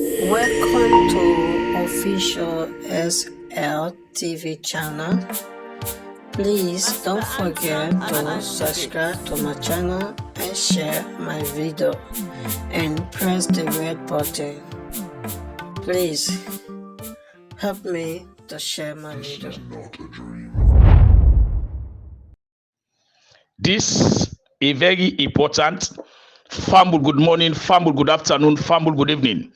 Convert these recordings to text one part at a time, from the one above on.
Welcome to official SL TV channel. Please don't forget to subscribe to my channel and share my video and press the red button. Please help me to share my video. This is very important. Family, good morning. Family, good afternoon. Family, good evening.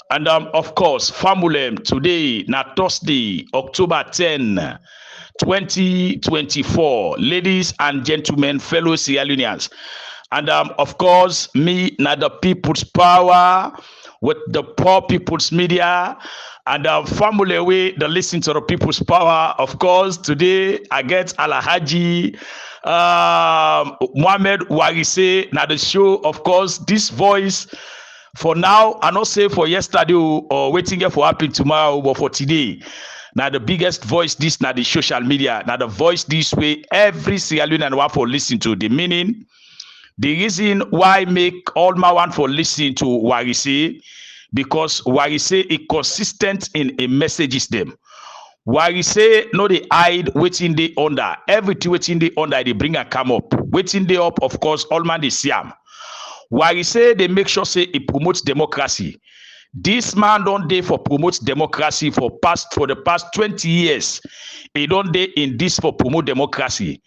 And of course, family, today, na Thursday, October 10, 2024. Ladies and gentlemen, fellow Sierra Leoneans. And of course, me, na the People's Power with the Poor People's Media. And family, we the listen to the People's Power. Of course, today I get Alhaji Mohammed Warise. Now the show, of course, this voice. For now, I not say for yesterday or waiting here for happen tomorrow, but for today. Now the biggest voice this now the social media. Now the voice this way every Sierra Leonean want for listen to the meaning. The reason why make all my want for listen to Warise because Warise is consistent in a messages them. Warise no they hide waiting they under everything waiting they under they bring and come up waiting they up of course all man they see am. Warise they make sure say it promotes democracy. This man don't dey for promote democracy for the past 20 years. He don't dey in this for promote democracy.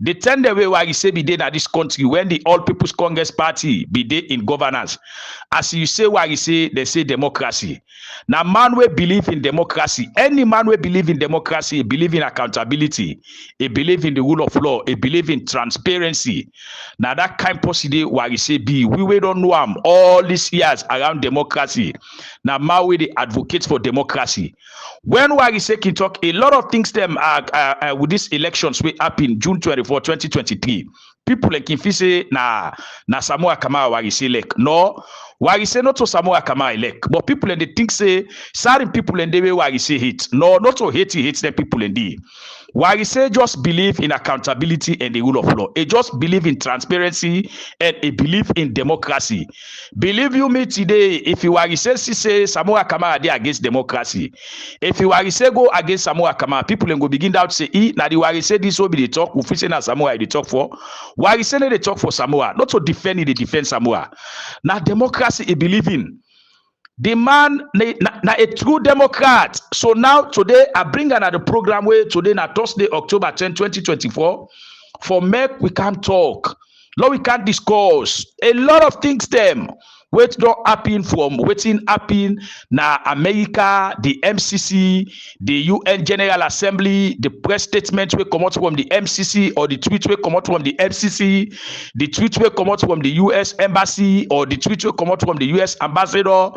The tender way Warise be there in this country when the All People's Congress Party be there in governance. As you say Warise, they say democracy. Now man we believe in democracy. Any man we believe in democracy, he believe in accountability, he believe in the rule of law, he believe in transparency. Now that kind possible Warise be. We don't know him all these years around democracy. Now man we the advocate for democracy. When Warise can talk, a lot of things them with these elections will happen June 24, 2023. People like if you say na Samoa Kamara Warise elect. No, Warise not to Samoa Kamara elect. But people and they think say certain people and they way Warise hate. No, not to hate them people and they. Warise just believe in accountability and the rule of law. They just believe in transparency and a believe in democracy. Believe you me today, if you Warise say Samoa Kamara they against democracy. If you Warise go against Samoa Kamara, people go begin out say, now the Warise this will be the talk. We say na Samoa they talk for. Warise they talk for Samoa, not to defend it, they defend Samoa. Now democracy he believe in. The man na a true Democrat. So now today I bring another program where today na Thursday, October 10, 2024. For make we can't talk. Now we can't discuss. A lot of things them. Wait don't happen from waiting happen na America, the MCC, the UN General Assembly, the press statement will come out from the MCC or the tweet will come out from the MCC, the tweet will come out from the US Embassy or the tweet will come out from the US Ambassador.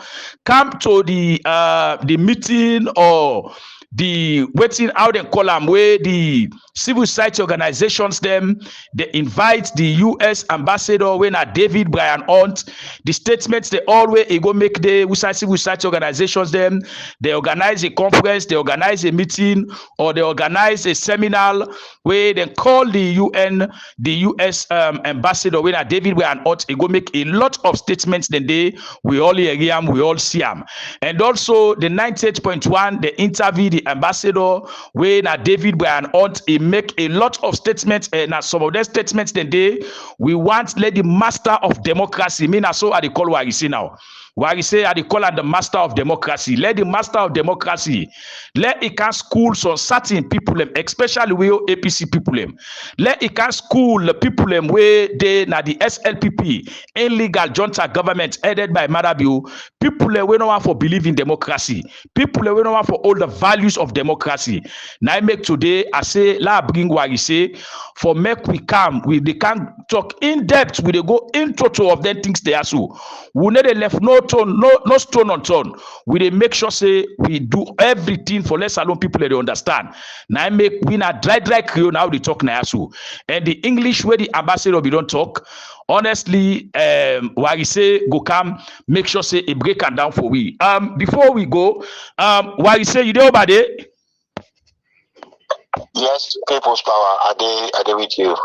Come to the meeting or the waiting out and column where the civil society organizations them they invite the US ambassador when David Brian Hunt. The statements they always go make the civil society organizations them they organize a conference, they organize a meeting or they organize a seminar where they call the UN the US ambassador when David Brian Hunt they go make a lot of statements then we all hear them, we all see them. And also the 98.1 they interview the ambassador when David Brian Hunt he make a lot of statements and some of their statements then we want let the master of democracy mean so I they call Warise now. Warise I they call the master of democracy. Let the master of democracy let it can school some certain people especially we APC people let it can school the people where they na the SLPP illegal junta government headed by Madabiu people we don't want for believe in democracy. People we don't want for all the values of democracy. Now I make today I say la bring Warise for make we come they can talk in depth we they go into two of them things they are so we need left no stone unturned. We they make sure say we do everything for less alone people they understand. Now I make we na dry creole now they talk na so and the English where the ambassador we don't talk. Honestly, Warise go come make sure say a break and down for we. Before we go, Warise you there over there? Yes, People's Power. Are they with you?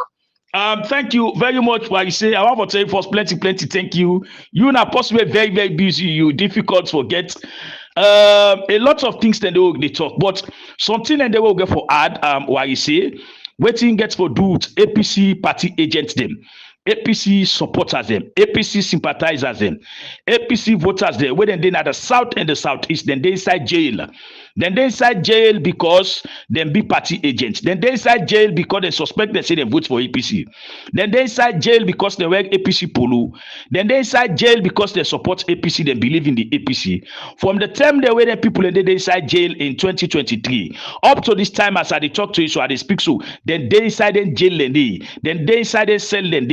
Thank you very much. What you say, I want to tell you first, plenty. Thank you. You are possibly very, very busy. You difficult to forget. A lot of things that they talk, but something that they will get for add. What you say, waiting gets for dudes, APC party agents them. APC supporters them, APC sympathizers them, APC voters them. When they at the south and the southeast, then they inside jail. Then they inside jail because them be party agents. Then they inside jail because they suspect they say they vote for APC. Then they inside jail because they wear APC polo. Then they inside jail because they support APC. They believe in the APC. From the time they were the people and they inside jail in 2023 up to this time, as I talk to you, so I speak so. Then they inside in jail and then they inside in cell and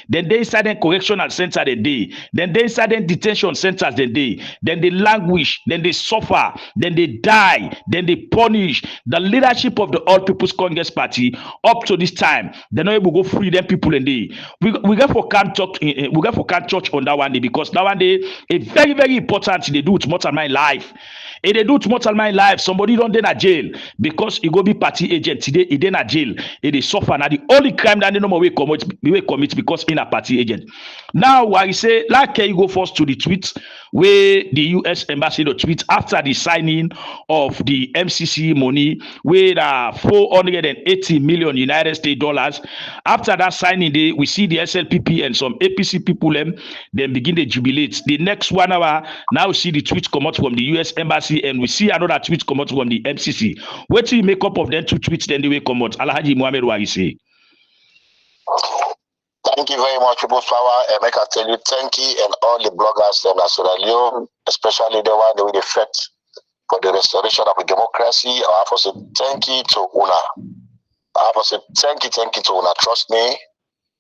then they inside in correctional center the day. Then they inside in detention centers the day. Then they languish. Then they suffer. Then they die. Then they punish the leadership of the All People's Congress Party up to this time. They're not able to go free them people and they we get for can't talk we get for can't church on that one day because that one day a very very important they do it more than my life. If they do it more than my life, somebody don't in a jail because he go be party agent today. He in a jail. It is suffer now. The only crime that they no more we commit because in a party agent. Now I say like you go first to the tweet where the US ambassador tweet after the signing of the MCC money with 480 million United States dollars. After that signing day, we see the SLPP and some APC people then begin to jubilate. The next 1 hour now we see the tweet come out from the US embassy and we see another tweet come out from the MCC. What do you make up of them two tweets then they will come out? Alhaji Mohammed, what you say? Thank you very much, People's Power. And I can tell you, thank you and all the bloggers in Sierra Leone, especially the one that will fight for the restoration of the democracy. I have to say thank you to Una. I have to say thank you to Una. Trust me,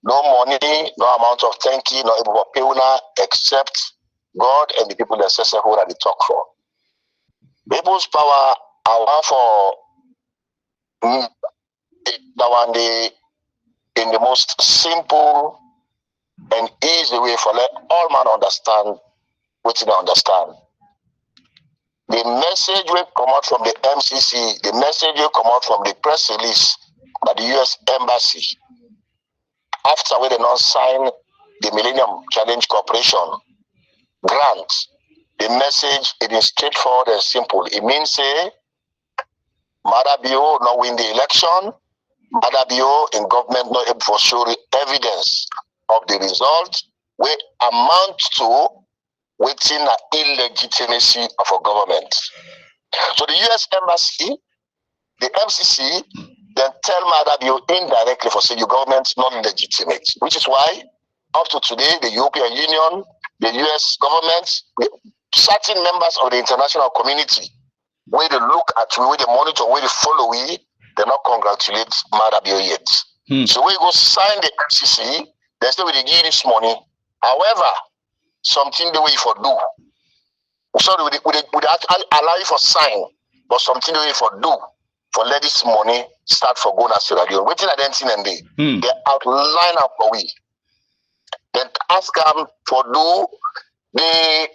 no money, no amount of thank you, no able to pay Una except God and the people that say who are the talk for. People's Power, I want for that one day in the most simple and easy way for let all man understand what they understand. The message will come out from the MCC, the message will come out from the press release by the US Embassy after we did not sign the Millennium Challenge Corporation grant. The message, it is straightforward and simple. It means say Madabio not win the election, Madabio in government not able to show evidence of the result will amount to waiting an illegitimacy of a government. So the US Embassy, the MCC, then tell Madabio indirectly for say your government's not legitimate, which is why up to today the European Union, the US government, certain members of the international community, where they look at we, where they monitor, where they follow we, they not congratulate Madabio yet. So we go sign the MCC, they say we give this money. However, something the way for do. Sorry, we allow you for sign, but something the way for do for let this money start for going to Sierra Leone. Waiting at anything and they outline up for we. Then ask them for do the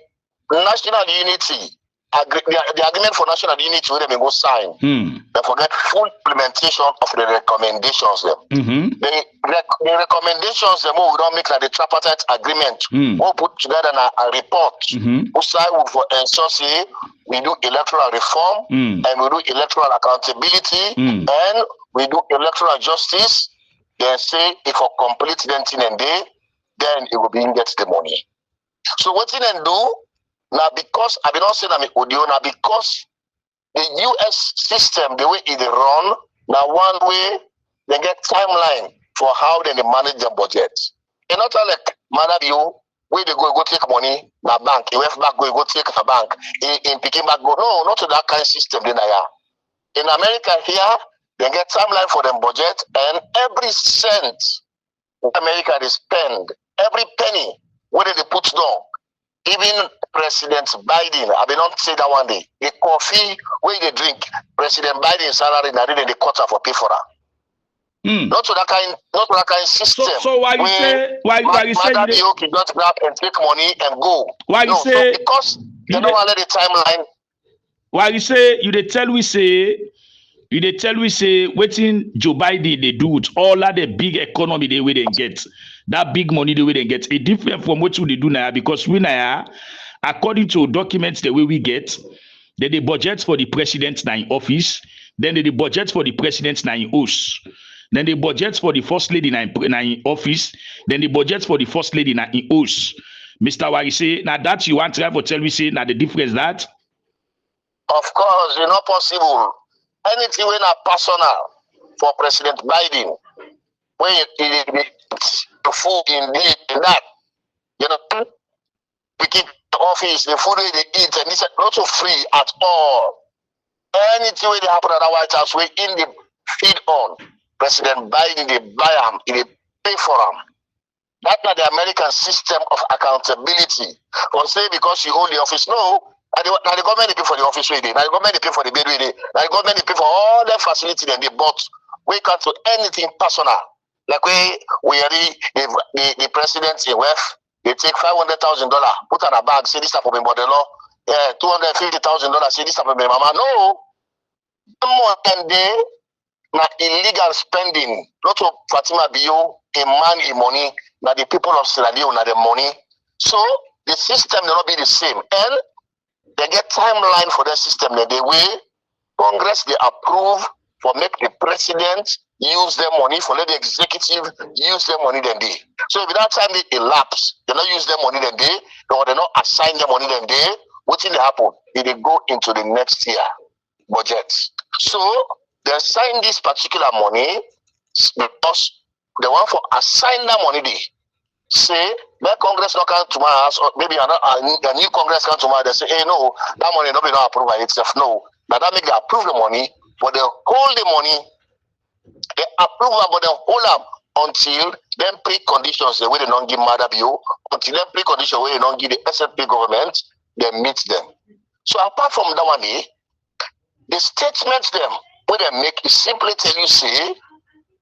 national unity. The agreement for national unity will them go sign. They forget full implementation of the recommendations them. The recommendations them we don't make like the tripartite agreement. We'll put together a report. We say for ensure say we do electoral reform and we do electoral accountability and we do electoral justice. Then say if we complete the thing and day, then it will be get the money. So what you then do? Now, because I've been saying I'm audio now, because the US system, the way it run, now one way they get timeline for how they manage their budget. And not like Madabio, where they go take money, na bank, you have back go take a bank, in picking back go. No, not to that kind of system. Then in America here, they get timeline for them budget, and every cent America they spend, every penny, where they put down. Even President Biden, I will not say that one day. The coffee where they drink, President Biden's salary, not in the quarter for pay for that. Not to that kind system. So why you say you cannot grab and take money and go? Why you say so because they don't want to let the timeline. Why you say you they tell we say You they tell we say waiting Joe Biden they do it all of the big economy they will get that big money they will get it different from what they do now because we now according to documents the way we get then the budget for the president now in office then the budget for the president now in house then the budget for the first lady now in office then the budget for the first lady now in house. Mr. Wari say now that you want to have to tell me say now the difference that of course it's not possible. Anything when are personal for President Biden, when the food in that, you know, we keep the office, the food they eat, and it's not so free at all. Anything when they happen at the White House, we in the feed on President Biden, they buy them, they pay for them. That's not the American system of accountability. Or say because you hold the office, no. Now the government they pay for the office way now the government they pay for the bed way now the government they pay for all the facility that they bought. We can't do anything personal. Like we are the president in WEF, they take $500,000, put on a bag, say this type of model law, $250,000, say this type of mama. No, more than they na illegal spending. Not of Fatima Bio, a man in money, now the people of Sierra Leone na the money. So the system will not be the same. And they get timeline for the system that the way Congress they approve for make the president use their money for let the executive use their money then they. So if that time they elapse, they not use their money then they, or they not assign their money then they, what will happen? They go into the next year budget. So they assign this particular money because they want for assign that money they say let Congress not come to my house, or maybe a new Congress come to my house, they say, hey, no, that money not be not approved by itself. No. Now that make they approve the money, but they hold the money, they approve it, but they hold them until them preconditions the way they don't give Mother Bio, until them preconditions where they don't give the SFP government, they meet them. So apart from that one, the statements them where they make is simply tell you, say,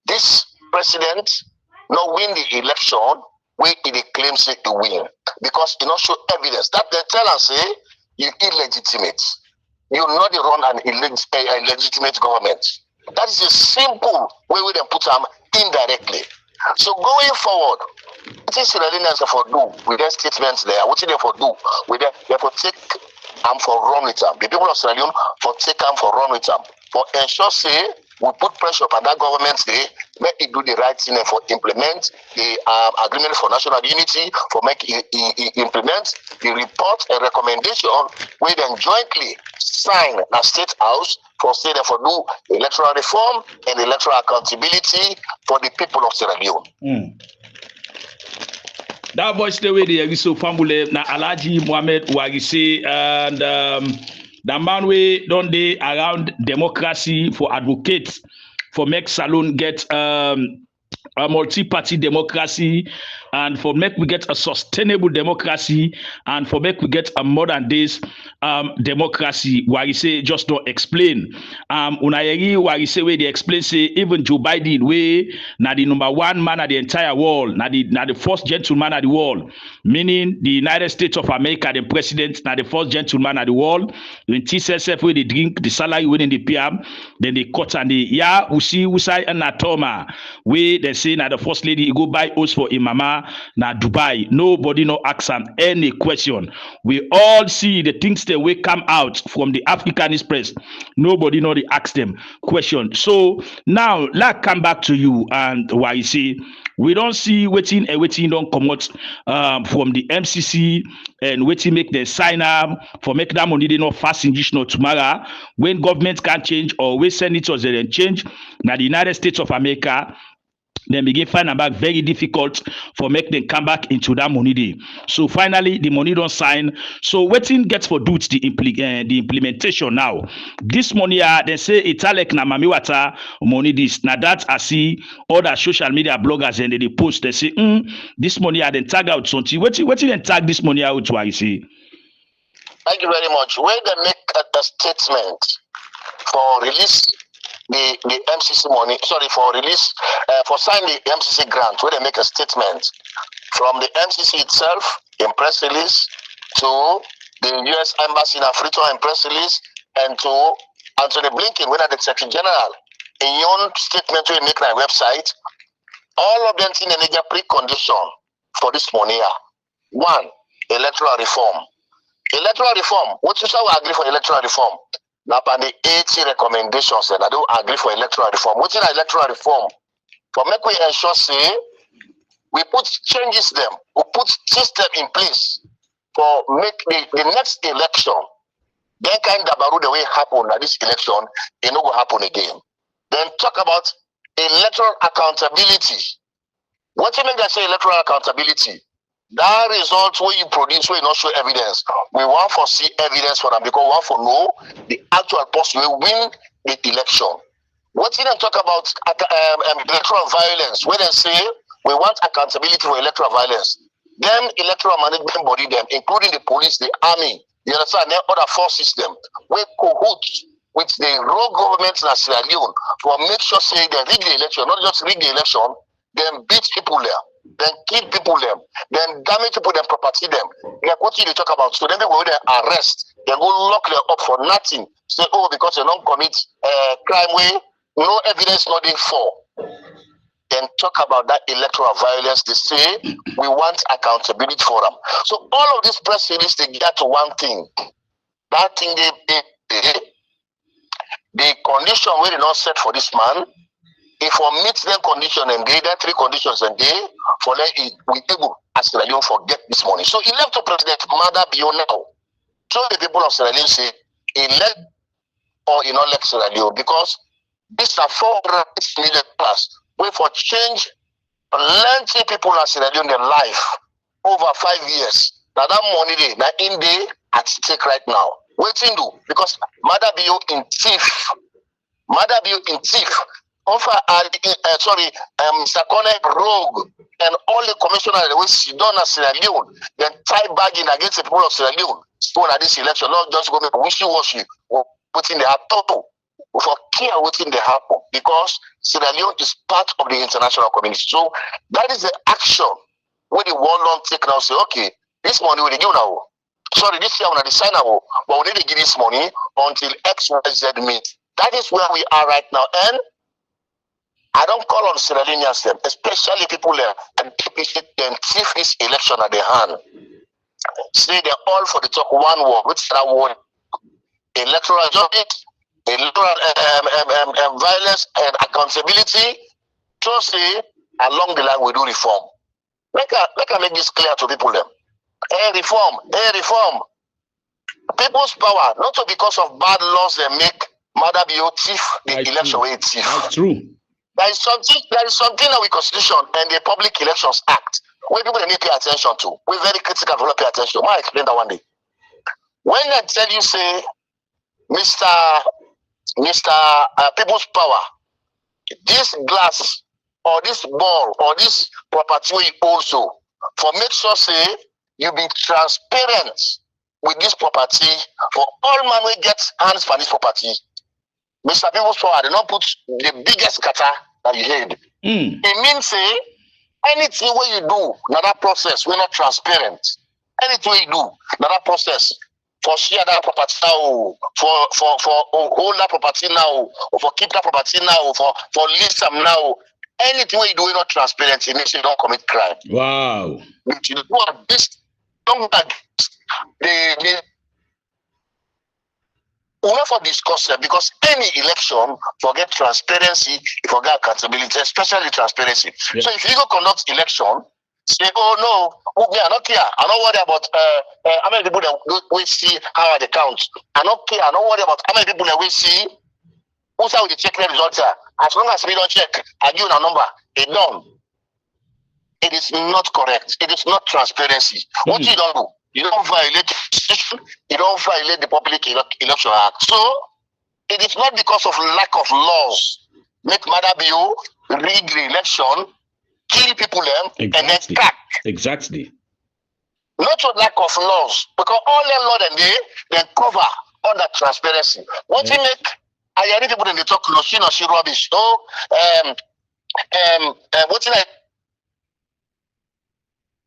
this president not win the election where he claims it to win because he not show evidence that they tell and say you illegitimate, you not run an illegitimate government. That is a simple way we then put them indirectly. So going forward, what is the Leonens for do with their statements there? What they for do with them? They for take and for run with them. The people of Sierra Leone for take and for run with them. For ensure say we put pressure on that government say make it do the right thing and for implement the agreement for national unity, for make it implement the report and recommendation where then jointly sign a state house for say that for do electoral reform and electoral accountability for the people of Sierra Leone. That voice the way they so family na Alhaji Mohammed Wagise and the man way don't they around democracy for advocates for make Salon get a multi-party democracy and for make we get a sustainable democracy and for make we get a modern days democracy. Where you say just don't explain. Unayeri where you say where they explain say even Joe Biden way na the number one man at the entire world, na the first gentleman at the world, meaning the United States of America, the president, na the first gentleman at the world. When TCSF where they drink the salary within the PM, then they cut and the usai and Natoma where they say na the first lady go buy house for Imama na Dubai. Nobody no ask am any question. We all see the things that will come out from the Africanist press. Nobody know they ask them question. So now let's come back to you and why you see we don't see waiting don't come out from the MCC and waiting make them sign up for make that money they not fast in no tomorrow when government can change or when senators they then change. Now the United States of America then begin find about very difficult for make them come back into that money day. So finally the money don't sign. So waiting gets for do the implementation now. This money they say it's like na mamiwata money this. Now that I see other social media bloggers and they post they say this money then tag out something. Waiting then tag this money out to I see. Thank you very much. When they make a statement for release the MCC money, for release, for sign the MCC grant, where they make a statement from the MCC itself in press release to the US Embassy in Africa in press release and to Anthony Blinken, when the Secretary General, in your statement we make on our website, all of them in a precondition for this money. One, electoral reform. Electoral reform. What is our agree for electoral reform? Now, by the 80 recommendations, and I don't agree for electoral reform. What is electoral reform? For make we ensure, say, we put changes them, we put system in place for make the next election. Then kind of the way it happened at this election, it not go happen again. Then talk about electoral accountability. What do you mean by say electoral accountability? That result where you produce, where you not show evidence. We want to see evidence for them because we want to know the actual person will win the election. What do you talk about electoral violence? When they say we want accountability for electoral violence, then electoral management body, them, including the police, the army, the other forces, them, we cohoot with the rogue government in Sierra Leone for make sure say they rig the election, not just rig the election, then beat people there, then kill people there, then damage people, then property them. Like what you talk about. So then they go there, arrest, they go lock them up for nothing. Say, oh, because they don't commit crime way, no evidence, nothing for. Then talk about that electoral violence. They say we want accountability for them. So all of these press releases, they get to one thing. That thing the condition where they not set for this man. If we meet them condition and they, there 3 conditions and they, for them, we able as Sierra Leone forget this money. So he left to President Mada Bio now. So the people of Sierra Leone say, elect or not elect Sierra Leone because these are $400 million way for change plenty people in Sierra Leone their life over 5 years. Now that money they now in there at stake right now. Waiting do because Mada Bio in thief. Mada Bio in thief. Offer Mr. Connect rogue and all the commissioners that we done at Sierra Leone, then tie bagging against the people of Sierra Leone. So at this election, not just go wishy-washy or putting the total for care waiting the happen because Sierra Leone is part of the international community. So that is the action where the world don't take now. Say, okay, this money we give now. Sorry, this year we decide now, but we need to give this money until XYZ meet. That is where we are right now, and I don't call on Sierra Leoneans, especially people there, and then thief this election at their hand. Say they're all for the talk one word, which is that word, electoral justice, electoral violence and accountability. So say along the line we do reform. Make I make this clear to people them. Reform. People's power, not because of bad laws they make Mother be thief the That's election true. way thief. That's true. There is something that we Constitution and the Public Elections Act where people need to pay attention to. We're very critical to pay attention to. I'll explain that one day. When I tell you, say, Mr. People's Power, this glass or this ball or this property we also for make sure say you be transparent with this property for all man we get hands for this property. Mr. People's Power, they not put the biggest kata that you heard. It means say anything where you do, now that process, we're not transparent. Anything you do, now that process, for share that property now, for hold that property now, or for keep that property now, for list them now. Anything you do, we're not transparent. It means you don't commit crime. Wow. If you do this, don't the we not for discuss it because any election forget transparency, forget accountability, especially transparency. Yeah. So if you go conduct election, say, oh no, I don't care. I don't worry about how many people that we see how they count. I don't care. I don't worry about how many people that we see who's how they check the results here. As long as we don't check, I give you a number, it's done. It is not correct. It is not transparency. What you don't do? You don't violate the Constitution, you don't violate the Public Election Act. So, it is not because of lack of laws. Make Mother Bio rig the election, kill people them, and then crack. Exactly. Not for lack of laws, because all them laws and they cover under transparency. What you make, I hear people in the talk, no she rubbish. So, what you like?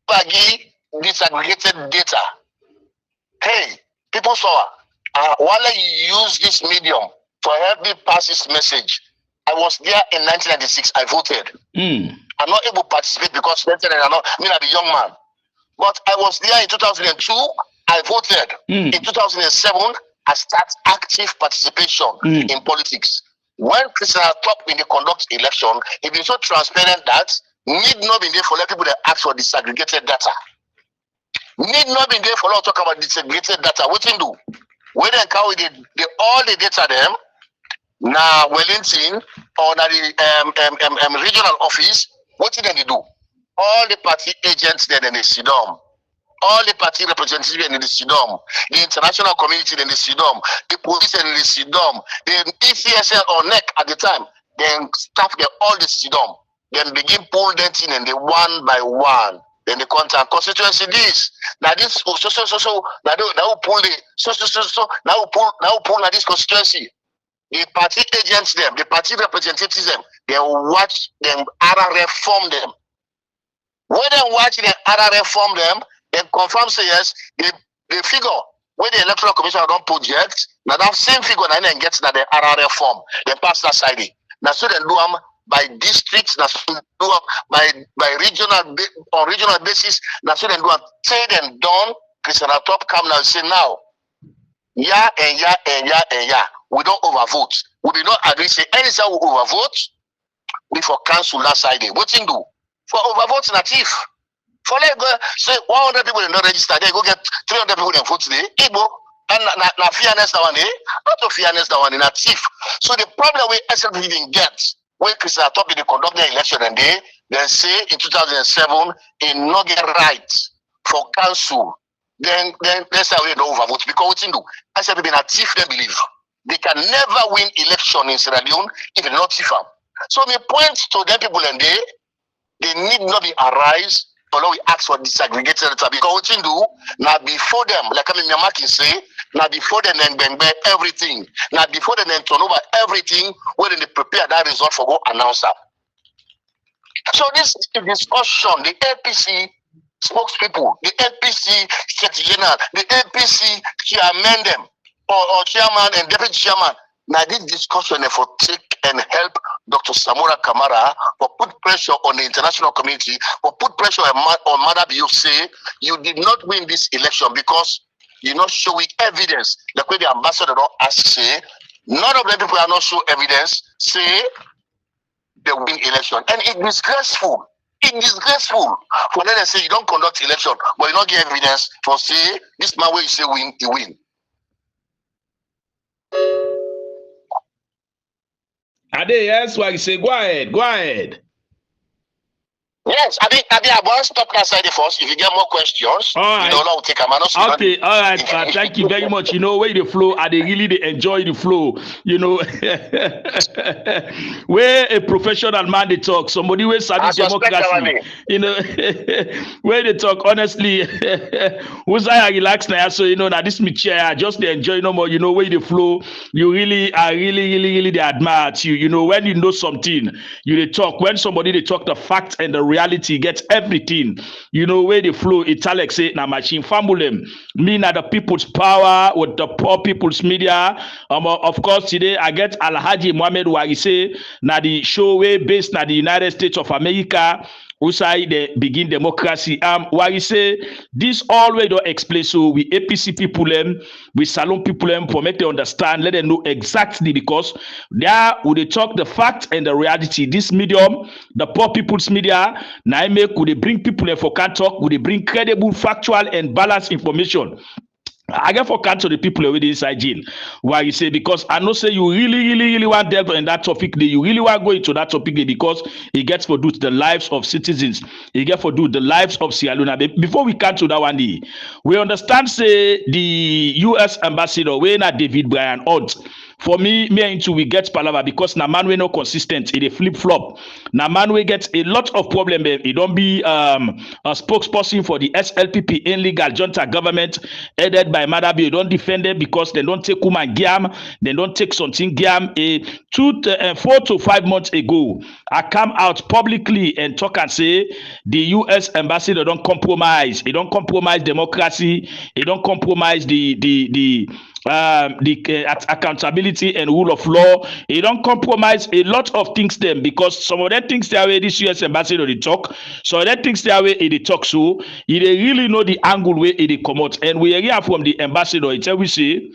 Baggy disaggregated data. Hey, people saw while you use this medium for help me pass this message. I was there in 1996. I voted. I'm not able to participate because I'm a young man. But I was there in 2002. I voted. In 2007, I started active participation in politics. When Christian Top in the conduct election, it is so transparent that need not be there for let people that ask for disaggregated data. Need not be there for lot talk about disaggregated data. What you do? When they carry all the data them now Wellington or the regional office, what did they do? All the party agents then in the SIDOM, all the party representatives in the SIDOM, the international community in the SIDOM, the police in the SIDOM, the ECSL or NEC at the time, then staff them all the SIDOM, then begin pull them in and they one by one. Then the contact constituency this now this so now will pull the now pull now this constituency. The party agents them, the party representatives them, they watch them RRF form them. When they watch the RRF form them, they confirm say yes, the figure where the electoral commission don't project, now that same figure now then gets that the RRF form, they pass that side. Now so they do them by districts, now so they do them by regional on regional basis, now so they do them said and done. Christian Top come now and say now, yeah. We don't overvote. We do not agree. Say anytime we overvote, we for cancel that side. What you do? For overvote native. For let go say 100 people not register, they go get 300 people in vote today. Igbo and na fairness that one, not to fairness that one in native. So the problem we SLP didn't get when Christian Top in the conduct the election and they say in 2007 in not get right for council. Then that's how we don't overvote because what you do? SLP native they believe. They can never win election in Sierra Leone if they not TIFAM. So my point to them people and they need not be arise although we ask for disaggregated data because what you do now before them, like I mean Miyamaki say, now before them then bang everything. Now before them then turn over everything when they prepare that result for go announcer. So this discussion, the APC spokespeople, the APC Secretary General, the APC chairman them. Or chairman and deputy chairman. Now this discussion for take and help Dr. Samora Kamara for put pressure on the international community, for put pressure on Madam you say you did not win this election because you're not showing evidence. The way the ambassador don't ask say, none of the people are not show evidence, say they win election. And it's disgraceful. It's disgraceful for them to say you don't conduct election, but you don't give evidence for say this man where you say win, you win. Ade, yes, why you say go ahead. Yes, I want to stop that side first. If you get more questions, all right. We'll take a minute. Okay, all right. Thank you very much. You know, where the flow, they really enjoy the flow. You know, where a professional man they talk, somebody where study democracy. You know, where they talk honestly. Who's I relax now? So you know that this me chair, just they enjoy no more. You know, where the flow, you really they admire you. You know, when you know something, you they talk. When somebody they talk the fact and the reality gets everything, you know, where the flow. It's Alex say na machine famulem. Me na the people's power with the poor people's media. Of course today I get Alhaji Mohammed Wari say na the show way based na the United States of America. Usai they begin democracy. Wari say this always don't explain. So we APC people we Salon people for make them understand, let them know exactly because there would they talk the fact and the reality. This medium, the poor people's media, now make would they bring people for can talk, would they bring credible, factual, and balanced information. I get for cancel the people with this hygiene. Why you say because I know say you really want delve in that topic. You really want to go into that topic because it gets for do the lives of citizens. It gets for do the lives of Sierra Leone. Before we cancel that one, we understand say the U.S. ambassador when David Bryan Hunt. For me into we get palava because na man we no consistent. It a flip flop. Na man we get a lot of problem. It don't be a spokesperson for the SLPP illegal junta government headed by Madabi. Don't defend them because they don't take woman giam. They don't take something giam. 4 to 5 months ago, I come out publicly and talk and say the U.S. ambassador don't compromise. It don't compromise democracy. It don't compromise the accountability and rule of law. It don't compromise a lot of things them because some of the things they are this US ambassador they talk, so that things they are they talk so they really know the angle where they come out, and we hear from the ambassador. It's we say.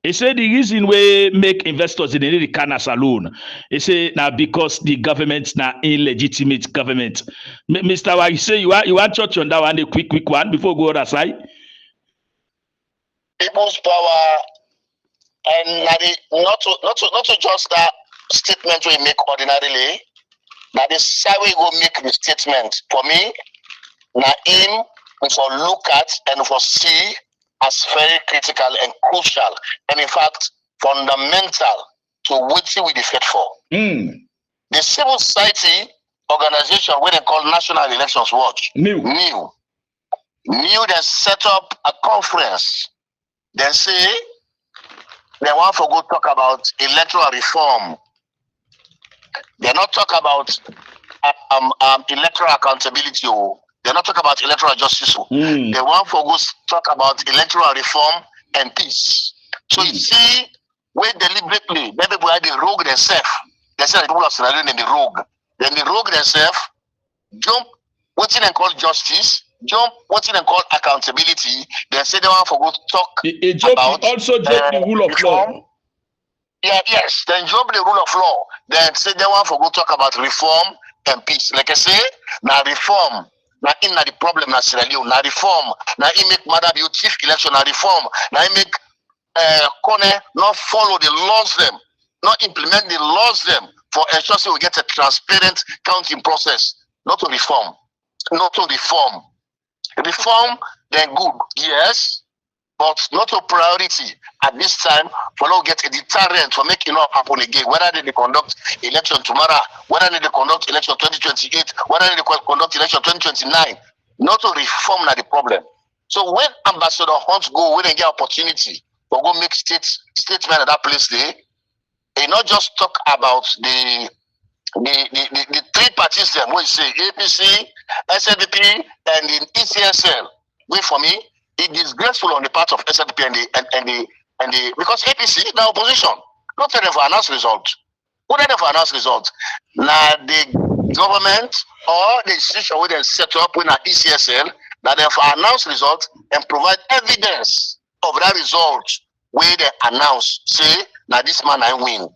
He said the reason we make investors in the Canada alone. He said now because the government's now illegitimate government. Mr. Wai, say you want touch on that one, a quick one before we go other side. People's power, and not to just that statement we make ordinarily. Now the side we go make the statement for me. Now him we for look at and for see as very critical and crucial, and in fact fundamental to what we defeat for. The civil society organization, what they call National Elections Watch, new they set up a conference. They say they want to go talk about electoral reform. They not talk about electoral accountability. They're not talking about electoral justice. They want to go talk about electoral reform and peace. So you see, where deliberately, maybe they rogue themselves. They say the people of Sierra Leone in the rogue. Then the rogue themselves jump what they call justice, jump what they call accountability. They say they want to go talk about also jump the rule of reform. law. Yes. Then jump the rule of law. Then say they want to go talk about reform and peace. Like I say, now reform. Now in the problem na Sierra Leone, now reform. Now he make Madabio chief election, now reform. Now he make Kone not follow the laws them, not implement the laws them for ensure so we get a transparent counting process. Not to reform. Not to reform. Reform, then good, yes, but not a priority at this time for now get a deterrent for making it not happen again. Whether they conduct election tomorrow, whether they conduct election 2028, whether they conduct election 2029, not to reform na the problem. So when Ambassador Hunt go, when they get opportunity for go make statement at that place there, they not just talk about the three parties them, we say APC, SNDP, and the ECSL. Wait for me. It is disgraceful on the part of SNDP and the because APC now opposition. Not tell them for announced result. Who tell them for announced result? Now the government or the institution where they set up with an ECSL that they for announced result and provide evidence of that result where they announce, say, now this man I win.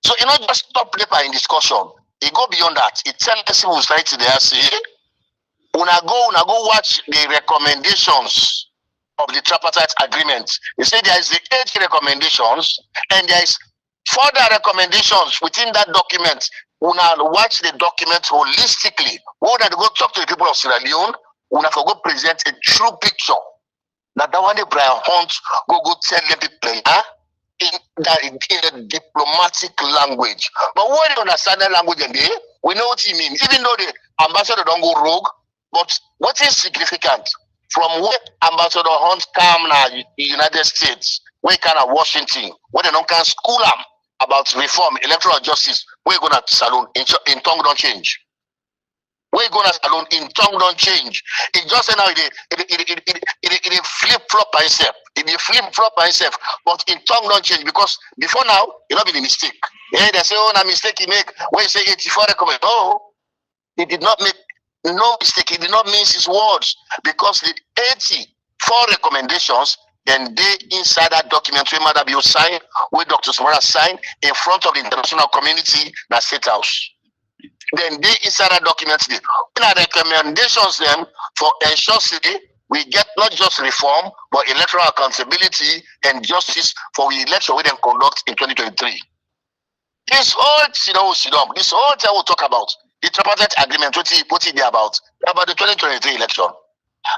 So it not just stop paper in discussion. It go beyond that. It tells the civil society there, say, Una go watch the recommendations of the Tripartite agreement. You say there is the 8 recommendations and there is further recommendations within that document. Una watch the document holistically. Una go talk to the people of Sierra Leone. Una go present a true picture. Now that one day Brian Hunt go tell the people in a diplomatic language. But when you understand that language, we know what he means. Even though the ambassador don't go rogue. But what is significant from where Ambassador Hunt come now the United States, where kind of Washington, where they don't can school them about reform, electoral justice, we're gonna salon in tongue don't change. We're gonna salon in tongue don't change. It just now it flip-flop by itself. It flip-flop by itself, but in tongue don't change because before now, it not be the mistake. Yeah, they say, oh, na mistake he make when you say 84 recommend. Oh, he did not make no mistake. He did not mince his words because the 84 recommendations, then they inside that document where Madam Bio signed, where Dr. Samara signed in front of the international community, that State House. Then they inside that document, when our recommendations them for ensure we get not just reform, but electoral accountability and justice for the election we then conduct in 2023. This whole this whole time we'll talk about the Tripartite agreement, what it be about the 2023 election.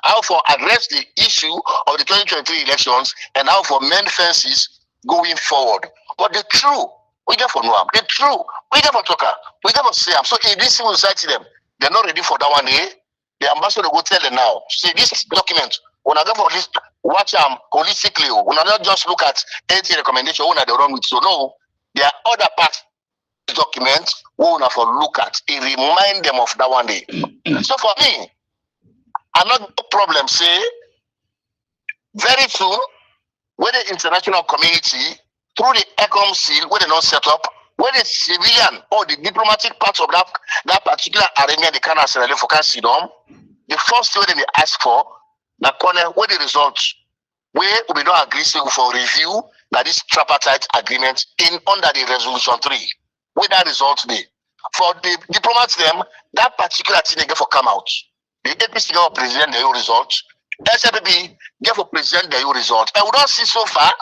How for address the issue of the 2023 elections and how for mend fences going forward. But the true, we get for Noam, the true, we get for Toka, we get for Siam. So in this civil society them, they're not ready for that one day. The ambassador will tell them now, see this document, when I go for this, watch them holistically, when I not just look at 80 recommendations, when I don't run with. So no, there are other parts of the document we want to look at. It remind them of that one day. So for me, another problem say very soon where the international community, through the ECOM seal, where they not set up, where the civilian or the diplomatic parts of that particular arena, the Canada for Canada, the first thing they ask for, the corner, where the results, where we don't agree for review, that is tripartite agreement under the resolution 3. Where that result be. For the diplomats, them, that particular thing they get for come out. The APC get for present their results. SFP get for present their results. And we don't see so far,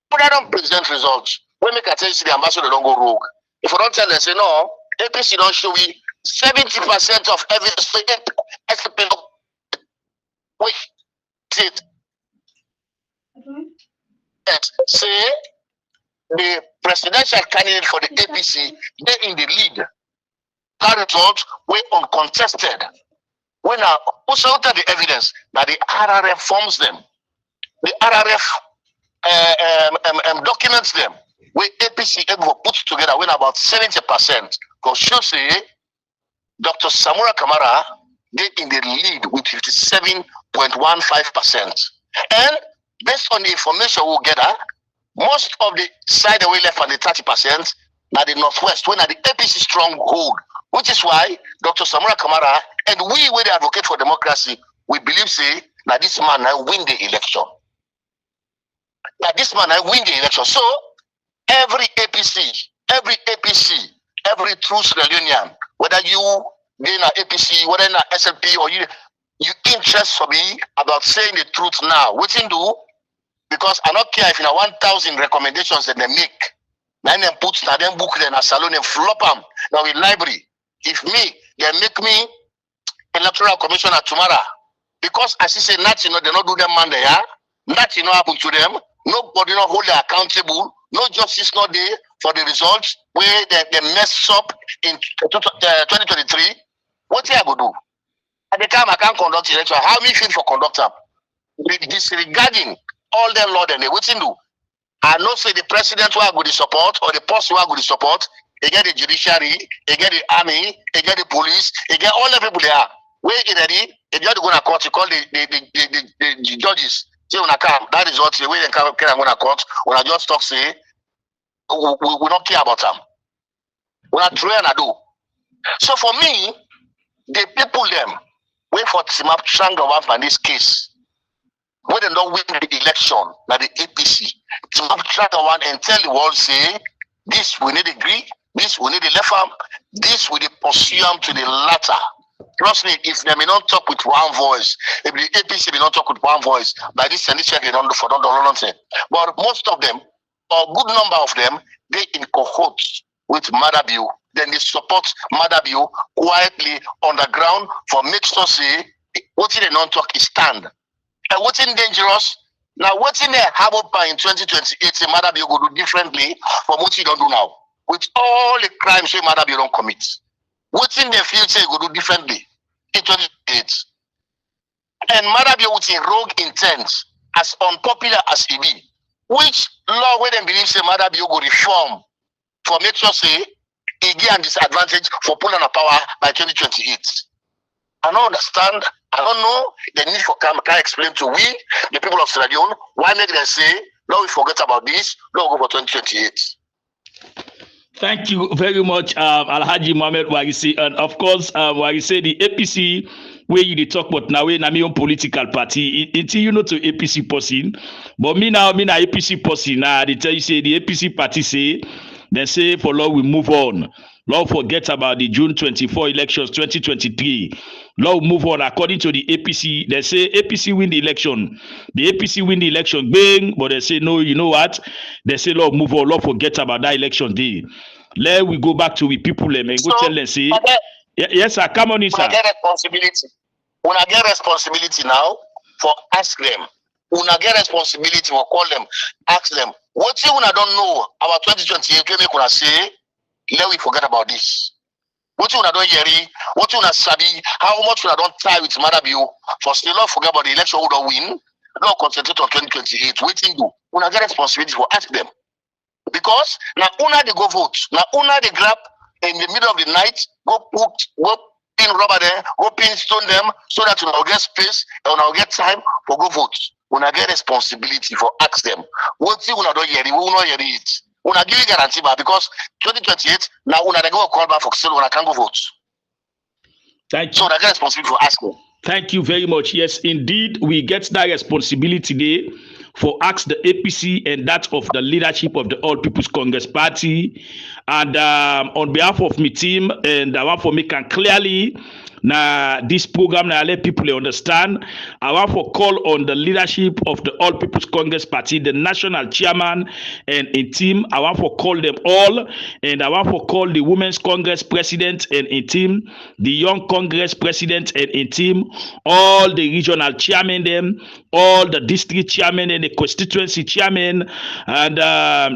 but I don't present results. When make attention the ambassador don't go rogue. If we don't tell them, say no, APC don't show we 70% of evidence. SFP wait, it. Say the presidential candidate for the APC, they in the lead. That result were uncontested. When also the evidence that the RRF forms them, the RRF documents them, where APC able put together when about 70%. Because you say Dr. Samura Kamara, they in the lead with 57.15%. And based on the information we'll gather, most of the side away left and the 30%, now the Northwest, when the APC stronghold, which is why Dr. Samura Kamara and we the advocate for democracy, we believe say that this man now win the election. That this man now win the election. So every APC, every true Sierra Leonean, whether you in an APC, whether in an SLP or you interest for me about saying the truth now. What you do? Because I don't care if you know 1,000 recommendations that they make. Then them put now them book them a salon and flop them now in library. If me, they make me electoral commissioner tomorrow. Because as you say, nothing, they not do them man there. Nothing happen to them. Nobody not hold them accountable. No justice not there for the results where they mess up in 2023. What I go do? At the time I can't conduct election. How me feel for conductor? Disregarding all the law and they waiting do. I know say the president who are going to support or the post who are going to support, they get the judiciary, they get the army, they get the police, they get all the people there. Where is ready? They just go to court, you call the judges. Say when I come, that is what the way they come go to court. When I just talk say we don't care about them. When I try and I do. So for me, the people them wait for Timap Changawan for this case. When they don't win the election, like the APC, Timap Changawan and tell the world say this we need agree, this we need the left arm, this we need pursue them to the latter. Trust me, if they may not talk with one voice, if the APC may not talk with one voice, by this and this check they don't do for don't nonsense. But most of them, or a good number of them, they in cohorts with Madabiu. Then they support Madabiu quietly on the ground for make sure say what in the non-talk is stand. And what's in dangerous? Now what's in there have up in 2028 say Madabiu go do differently from what you don't do now. With all the crimes say Madabiu don't commit. What's in the future go do differently in 2028. And Madabiu with a rogue intent, as unpopular as it be, which law where they believe say Madabiu go reform for make sure say he get a disadvantage for pulling a power by 2028. I don't understand. I don't know the need for can explain to we, the people of Sierra Leone, why make them say, no, we forget about this, no, go for 2028. Thank you very much, Alhaji Mohamed Warisi. And of course, Warisi, the APC, where you talk about now, we're my own political party. Until you know to APC person, but me now, me na APC person. Now they tell you say the APC party say, they say for law we move on. Law forget about the June 24 elections 2023. Law move on according to the APC. They say APC win the election. The APC win the election, bang, but they say no, you know what? They say law move on, law forget about that election day. Let we go back to the people and go tell them say yes, sir, come on in, sir. When I get responsibility now for ask them. When I get responsibility for call them, ask them. What you I don't know about 2028, make una say, let we forget about this. What you don't hear, what you sabi, how much you don't tie with Madabiu for still not forget about the election who don't win, not concentrate on 2028. Waiting do. When I get responsibility for ask them. Because now una they go vote, now una they grab in the middle of the night, go pin rubber there, go pin stone them so that you will get space and you will get time for go vote. una get responsibility for ask them. What you una don't hear it, we will not hear it. Una give guarantee, because 2028 now una they go call back for sale, una can go vote. Thank you. So una get responsibility for asking. Thank you very much. Yes, indeed, we get that responsibility today for ask the APC and that of the leadership of the All People's Congress Party. And on behalf of my team, and I want to make it clearly now this program now let people understand. I want to call on the leadership of the All People's Congress Party, the national chairman and a team. I want to call them all, and I want to call the Women's Congress president and a team, the Young Congress president and a team, all the regional chairmen, them, all the district chairmen and the constituency chairman, and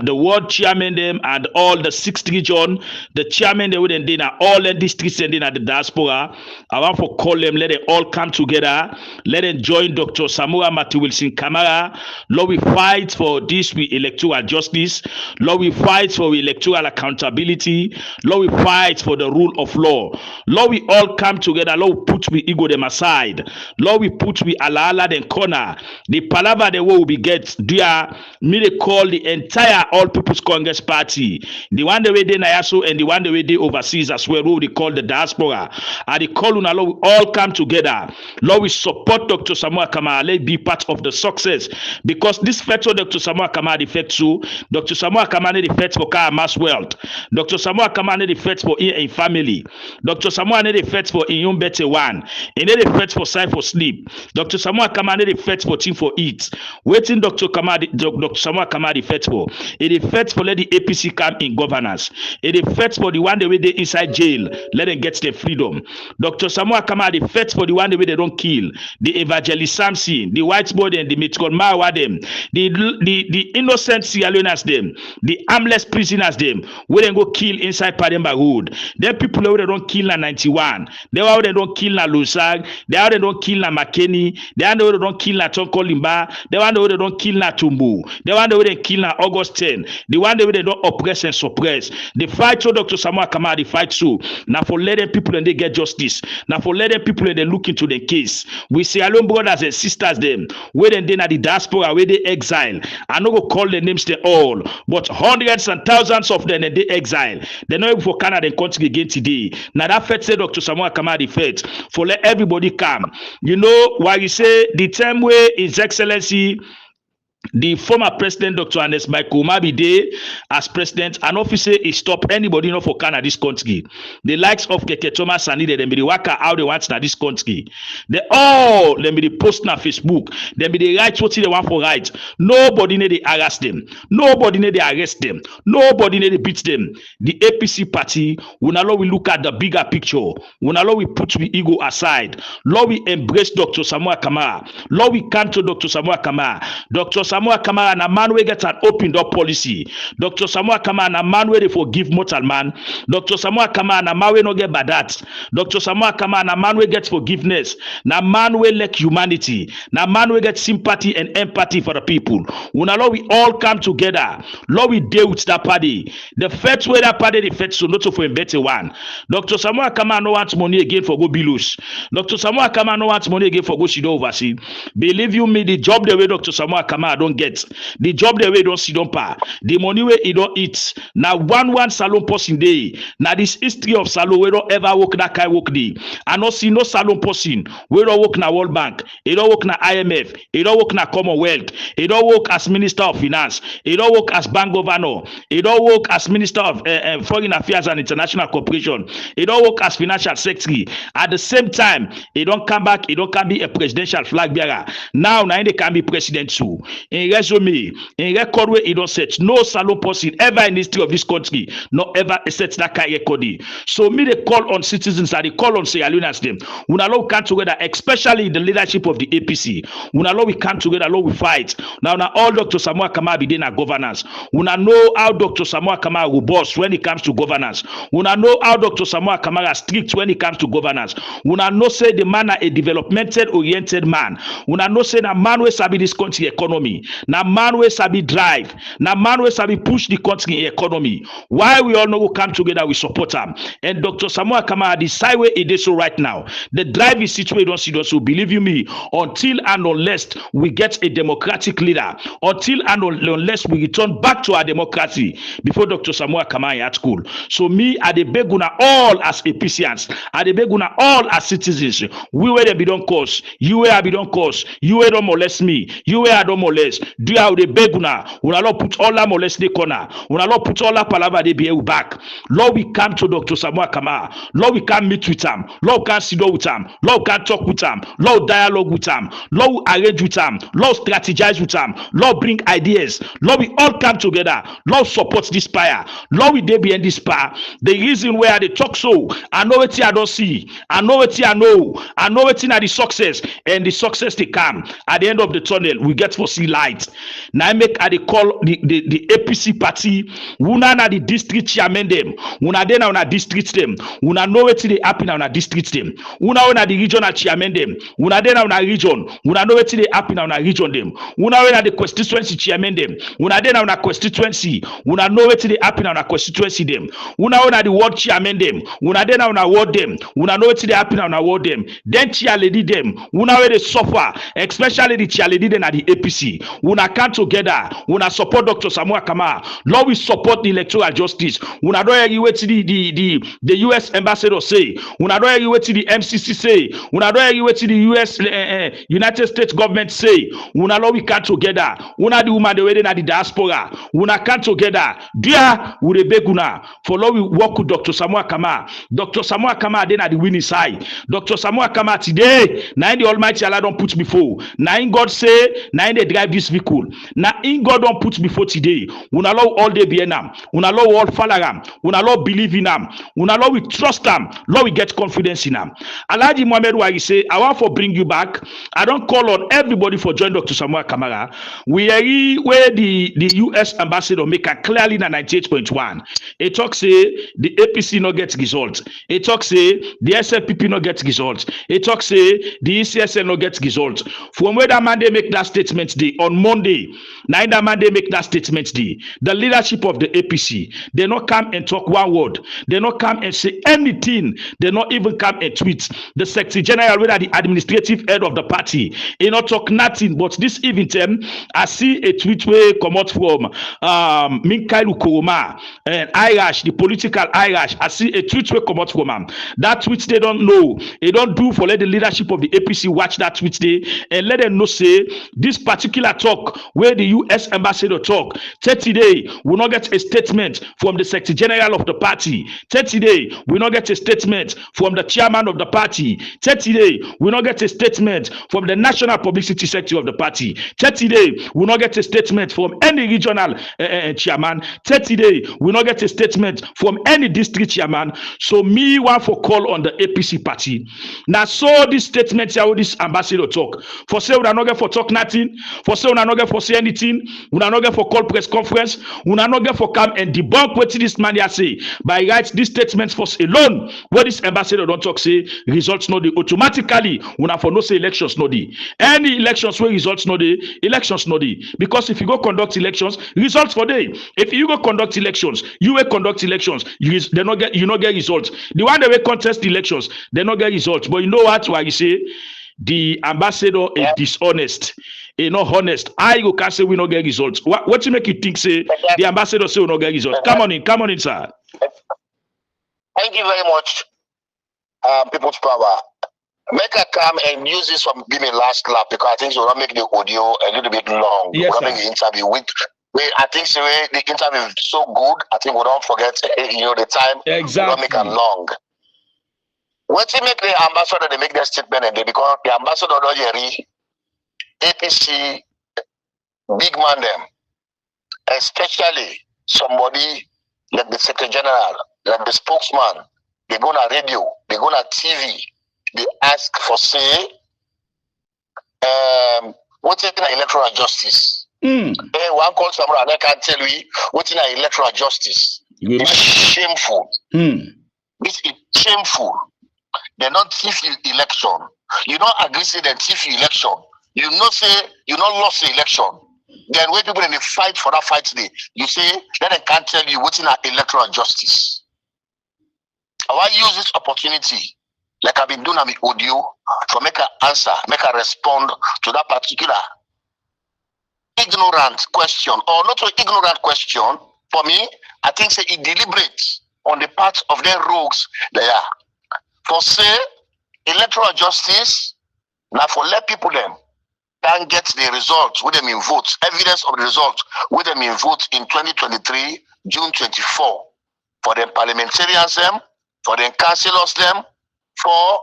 the ward chairman, them, and all the 6th region, the chairman they would end in all the districts and in at the diaspora. I want to call them, let them all come together, let them join Dr. Samura Mati Wilson Kamara. Lord, we fight for this with electoral justice. Lord, we fight for electoral accountability. Lord, we fight for the rule of law. Lord, we all come together. Lord, we put we ego them aside. Lord, we put we ala them corner. The palaver the way we get, dear, me they call the entire All People's Congress Party, the one the way they Nayaso and the one the way they overseas as well, who they call the diaspora. And the call on Lord, we all come together. Lord, we support Dr. Samuel Kamara. Let be part of the success, because this fight for Dr. Samuel Kamara, the fight to Dr. Samuel Kamara, the fight for mass wealth. Dr. Samuel Kamara, the fight for in family. Dr. Samuel, the fight for in young better one. And then the fight for sign for sleep. Dr. Samuel Kamara, the fight for team for eat. Waiting Dr. Kamara, Dr. Samuel Kamara, the fight for. It is fight for let the APC come in governance. It is fight for the one the way they inside jail. Let them get their freedom. Dr. Samuel Kamara, the fight for the one the way they don't kill. The evangelist Samson, the white boy and the Mitchell Mawa them, the innocent Leonens them, the armless prisoners them, where they go kill inside Pademba Road. Them people where they don't kill na 91. They where they don't kill na Lusag. They where they don't kill na McKinney. They where they don't kill na Tonko Limba. They where they don't kill na Tumbu. They where they kill na August 10. The one where they don't oppress and suppress. The fight to Dr. Samuel Kamara, the fight so. Now for letting people and they get justice. Now for letting people and they look into the case. We say alone brothers and sisters them, where they at the diaspora, where they exile. I no go call the names they all, but hundreds and thousands of them and they exile. They know for Canada and country again today. Now that fact say Dr. Samuel Kamara the fact for let everybody come. You know why you say the time where His Excellency the former president, Dr. Ernest Michael Mabide, as president, an officer is stop anybody not for Canada this country. The likes of Keke Thomas and they be the worker how they want na this country. They all them be the post na Facebook. They be the write what they want for right. Nobody need to harass them. Nobody need to arrest them. Nobody need to beat them. The APC party will now we look at the bigger picture. Will now we put the ego aside. Lord, we embrace Dr. Samuel Kamara. Lord, we come to Dr. Samuel Kamara. Dr. Samuel Kamara na man we get an open door policy. Dr. Samuel Kamara na man we they forgive mortal man. Dr. Samuel Kamara na man we no get bad that. Dr. Samuel Kamara na man we get forgiveness. Na man we like humanity. Na man we get sympathy and empathy for the people. When Lord we all come together. Lord we deal with that party. The first way that party the first so not for a better one. Dr. Samuel Kamara no wants money again for go Bilus. Dr. Samuel Kamara no wants money again for go Shido oversee. Believe you me, the job the way Dr. Samuel Kamara don't get, the job the way don't see don't pay, the money where he don't eat. Now one salon person day. Now this history of salon we don't ever work that kind work day. I not see no salon person we don't work na World Bank, he don't work na IMF, he don't work na Commonwealth, he don't work as Minister of Finance, he don't work as Bank Governor, he don't work as Minister of Foreign Affairs and International Cooperation, he don't work as Financial Secretary. At the same time, he don't come back, he don't can be a presidential flag bearer. Now they can be president too. In resume, in record where he don't set, no salon person ever in the history of this country, not ever set that kind of record. So me they call on citizens and they call on Sierra Leoneans them. We now come together, especially the leadership of the APC. We now we come together, Lord, we fight. Now all Dr. Samuel Kamara be in our governance. We now know how Dr. Samuel Kamara will boss when it comes to governance. We now know how Dr. Samuel Kamara strict when it comes to governance. We now know say the man a developmental oriented man. We now know say that man will sabi this country economy. economy. Now man we sabi drive. Now man we sabi push the country economy. Why we all know we come together, we support him. And Dr. Samuel Kamara decide where it is so right now. The drive is situated on Sidon. So believe you me, until and unless we get a democratic leader, until and unless we return back to our democracy before Dr. Samuel Kamara at school. So me at the beguna all as Apcians, at the beguna all as citizens. We where they be don't cause, you where I be don't cause, you where don't molest me, you where I don't molest. Do you the beguna? When Allah put all la molest the corner, when Allah put all la palava they be back. Lord, we come to Dr. Samuel Kamara. Lord, we can meet with him. Lord, we can sit down with him. Lord, we can talk with him. Lord, dialogue with him. Lord, we arrange with him. Lord, strategize with him. Lord, bring ideas. Lord, we all come together. Lord, support this fire. Lord, we dey behind this power. The reason where they talk so, I know what I don't see. I know what I know. I know what the success, and the success they come at the end of the tunnel. We get to see light. Now I make the call the APC party. Una na the district chairman them. Una then na district them. Una know what they happen na district them. Una na the regional chairman them. Una then na region. Una know what they happen na region them. Una na the constituency chairman them. Una then na constituency. Una know what they happen na constituency them. Una na the ward chairman them. Una then na ward them. Una know what they happen na ward them. Then chair lady them. Una where they suffer, especially the chair lady them at the APC. Una come together. Una support Dr. Samuel Kamara. Lord, we support the electoral justice. Una don't hear what the US ambassador say. Una don't hear what the MCC say. Una don't hear what the US United States government say. Una Lord, we come together. Una the woman the way na the diaspora. Una come together. Dear, we beg una for Lord we work with Dr. Samuel Kamara. Dr. Samuel Kamara then at the winning side. Dr. Samuel Kamara today. Now the Almighty Allah don't put before. Now in God say. Now they drive this vehicle. Now in God don't put before today. Una Lord all day be enam. Una Lord all follow am. Una Lord believe in am. Una Lord we trust am. Lord we get confidence in am. Alhaji Mohammed Wari say I want to bring you back. I don't call on everybody for join Dr. Samuel Kamara. We are where the US ambassador make a clearly na 98.1. He talk say the APC no get results. He talk say the SLPP no get results. He talk say the ECSL no get results. From where that man they make that statement day on Monday, now that man they make that statement day. The leadership of the APC, they not come and talk one word. They not come and say anything. They not even come and tweet. The Secretary General, whether the administrative head of the party, he not talk nothing. But this evening, I see a tweet where come out from Minkailu Kuruma and Irish, the political Irish. I see a tweet where come out from him. That tweet they don't know. They don't do for let the leadership of the APC watch that tweet day and let them know say this particular talk where the US ambassador talk. Today we not get a statement from the Secretary General of the party. Today we not get a statement from the chairman of the party. Today we not get a statement from the national publicity secretary of the party. Today we not get a statement from any regional chairman. Today we not get a statement from any district chairman. So me want for call on the APC party. Now so this statement here this ambassador talk. For say we not get for talk nothing. For say we not get for say anything. We not get for call press conference. We not get for come and debunk what this man here say. By right this statement for alone what this ambassador don't talk say results no dey automatically. We not for no say elections no dey. Any elections where results no dey, elections no dey. Because if you go conduct elections, results for day. If you go conduct elections, you will conduct elections. You not get results. The one that will contest elections, they not get results. But you know what? Why you say the ambassador is dishonest. Not honest. I go can say we not get results. What you make you think say the ambassador say we not get results? Come on in, sir. Thank you very much, People's Power. Make a come and use this for giving last clap because I think you will make the audio a little bit long. Yes, we'll make the interview with. I think the interview is so good. I think we don't forget the time. Exactly. We don't make it long. What you make the ambassador they make their statement and they because the ambassador don't hear APC big man them, especially somebody like the Secretary General, like the spokesman. They go on radio, they go on TV. They ask for say, what's in electoral justice? One call someone and I can't tell you what's in electoral justice. It's shameful. It's shameful. They're not thief election. You don't agree say they thief election. You not say you not lost the election. Then when people in the fight for that fight today, you say, then I can't tell you what's in our electoral justice. I want to use this opportunity, like I've been doing on the audio, to make an answer, make a respond to that particular ignorant question, or not so ignorant question. For me, I think say it deliberates on the part of their rogues they are. For say, electoral justice, now for let people them can get the results with them in votes, evidence of the results with them in votes in 2023, June 24, for them parliamentarians them, for them councillors them, for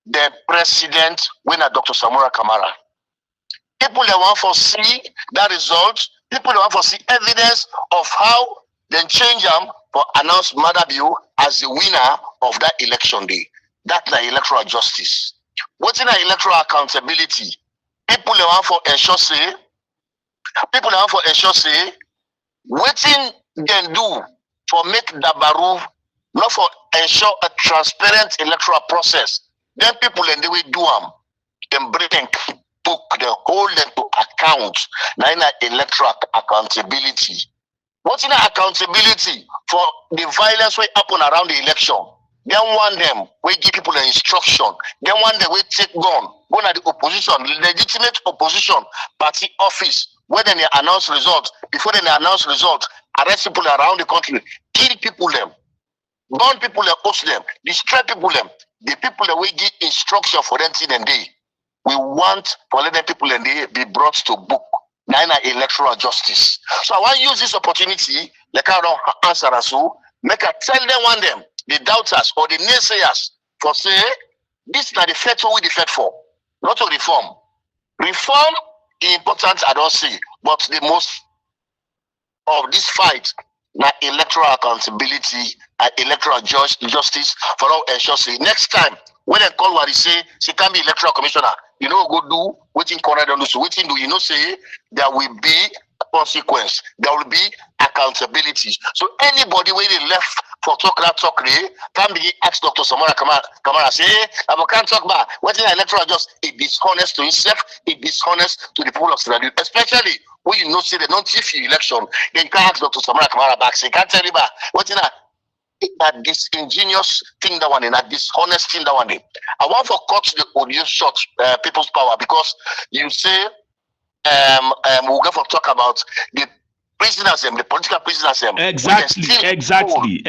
the president winner Dr. Samura Kamara. People that want to see that result, people that want to see evidence of how they change them for announce Madabiu as the winner of that election day. That's the electoral justice. What's in the electoral accountability? People that want to ensure say, waiting they do for make Dabaru, not for ensure a transparent electoral process. Then people and they will do them bring book the whole them to account. Now in electoral accountability. What's in accountability for the violence will happen around the election? Then one them we give people an instruction. Then one day we take gun, go to the opposition, legitimate opposition party office, where then they announce results. Before they announce results, arrest people around the country, kill people them, burn people them, host them, destroy people them. The people that we give instruction for them till and day. We want for let them people and they be brought to book. Now electoral justice. So I want to use this opportunity, like I don't answer as well, make I tell them one them, the doubters or the naysayers, for say this is not the fight for we the fight for, not to reform. Reform is important, I don't see, but the most of this fight now electoral accountability and electoral justice for all ensure say next time when they call what he say she can be electoral commissioner, you know go do waiting corner don't do so waiting do you know say there will be consequence, there will be accountability. So anybody when they left for talk can be asked Dr. Samora Kamara say, I can't talk about what is electoral just it dishonest to himself, it dishonest to the people of Sierra Leone, especially when you know say they don't chief election, then you can't ask Dr. Samora Kamara back. Say can't tell you about what in that disingenuous thing that one in that dishonest thing that one. I want to cut the audio short people's power because you say we'll go for talk about the prisoners, the political prisoners. Exactly.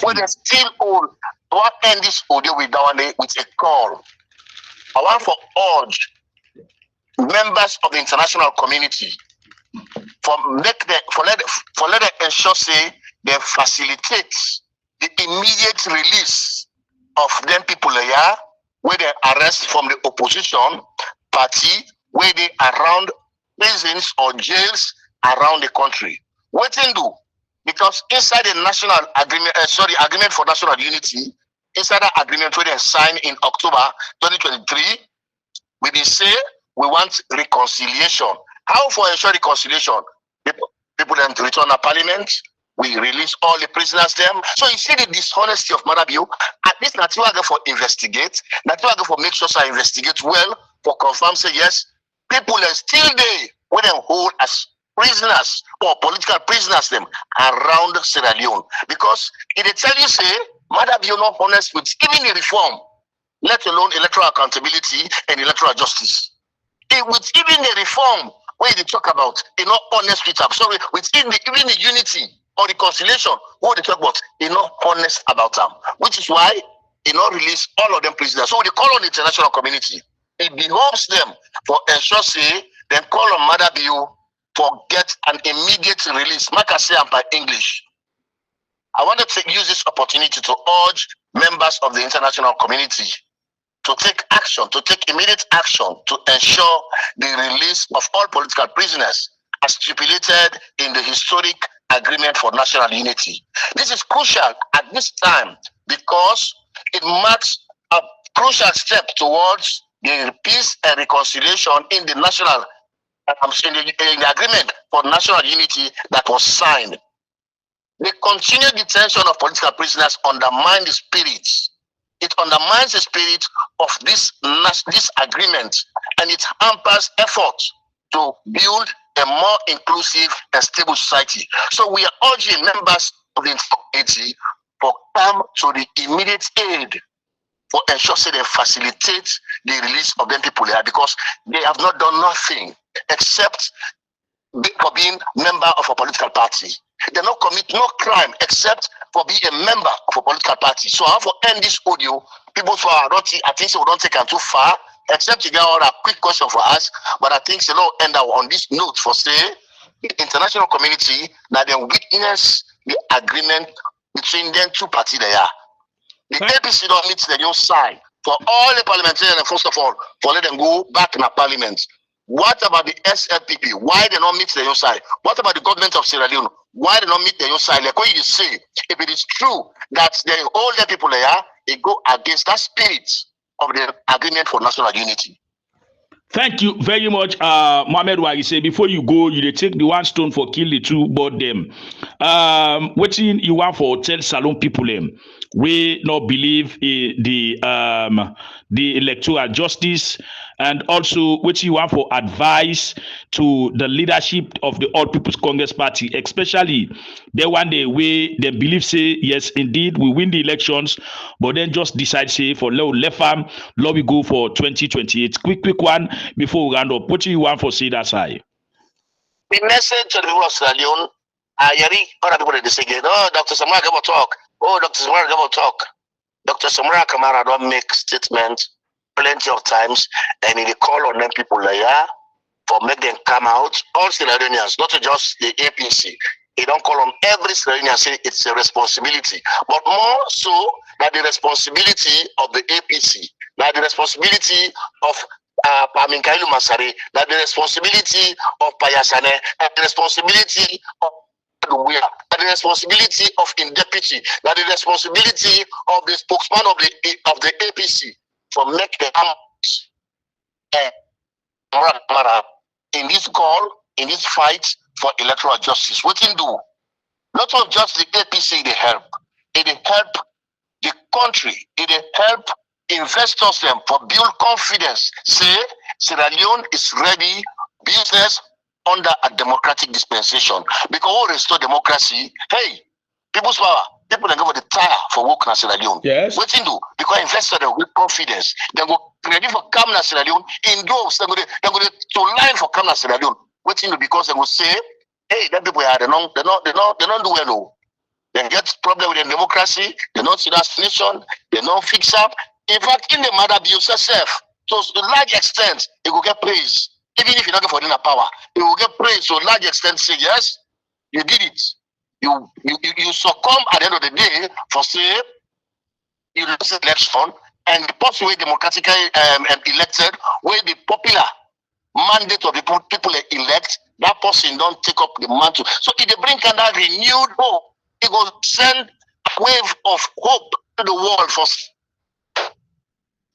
When they still old, I want to end this audio with that one with a call. I want to urge members of the international community let them ensure say they facilitate the immediate release of them people here where they arrest from the opposition party where they around prisons or jails around the country. What they do? Because inside the national agreement, agreement for national unity, inside that agreement where they signed in October 2023, we did say we want reconciliation. How for ensure reconciliation? People then to return to parliament. We release all the prisoners them. So you see the dishonesty of Madabio. At least not you go for investigate. Not you go for make sure I investigate well for confirm say yes. People are still there when they hold as prisoners or political prisoners them around Sierra Leone. Because if they tell you say Madabio not honest with even the reform, let alone electoral accountability and electoral justice. With even the reform where they talk about, not honest with them. Sorry, within even the unity or reconciliation, what they talk about, not honest about them. Which is why they not release all of them prisoners. So they call on the international community. It behoves them for ensure say, then call on Madabio for get an immediate release. Like I say, I'm by English. I want to use this opportunity to urge members of the international community to take action, to take immediate action to ensure the release of all political prisoners as stipulated in the historic agreement for national unity. This is crucial at this time because it marks a crucial step towards the peace and reconciliation in the national in the agreement for national unity that was signed. The continued detention of political prisoners undermines the spirit. It undermines the spirit of this agreement and it hampers efforts to build a more inclusive and stable society. So we are urging members of the committee to come to the immediate aid for ensure say they facilitate the release of them people here, because they have not done nothing except for being member of a political party. They not commit no crime except for being a member of a political party. So I have to end this audio. People for I think so we don't take them too far, except you get all a quick question for us. But I think so not end on this note for say the international community now they witness the agreement between them two parties there. The APC don't meet the new side for all the parliamentarians, first of all, for let them go back in the parliament. What about the SLPP? Why they not meet the new side? What about the government of Sierra Leone? Why they not meet the new side? Like what you say, if it is true that the older people there, they go against that spirit of the agreement for national unity. Thank you very much, Mohammed Wagi. Say before you go, you take the one stone for kill the two, but them. What you want for tell Salon people them? We not believe in the electoral justice, and also what you want for advice to the leadership of the All People's Congress Party, especially they one day way they believe say yes indeed we win the elections, but then just decide say for left arm, let we go for 2028. Quick one before we round up. What you want for say that side? The message to the people of Sierra Leone, Yari, other people they say, oh, Dr. Samara Gabo talk. Oh, Dr. Samara Gabo talk. Dr. Samara Kamara don't make statements plenty of times, and he call on them people there for make them come out. All Sierra Leoneans, not just the APC. He don't call on every Sierra Leonean, say it's a responsibility, but more so that the responsibility of the APC, that the responsibility of Paminkailu Masare, that the responsibility of Payasane, that the responsibility of that the responsibility of Independence, that the responsibility of the spokesman of the APC for make the in this call, in this fight for electoral justice. What you do? Not of just the APC they help. It help the country. It help investors them for build confidence. Say Sierra Leone is ready business under a democratic dispensation. Because we restore democracy, hey, people's power, people don't go to the tire for work in Sierra Leone. Yes. What you do? Because investors them with confidence, they go ready for come in Sierra Leone. Indoors, they go to line for come in Sierra Leone. What you do? Because they will say, hey, that people are they don't do well. No. They get problem with the democracy. They don't see that nation. They don't fix up. In fact, in the matter abuse yourself, to a large extent, it will get praise. Even if you're not going for dinner power, it will get praise to a large extent. Say yes, you did it. You succumb at the end of the day for say you lose the election, and the person who democratically elected, where the popular mandate of the people elect, that person don't take up the mantle. So if they bring kind of renewed hope, it will send a wave of hope to the world for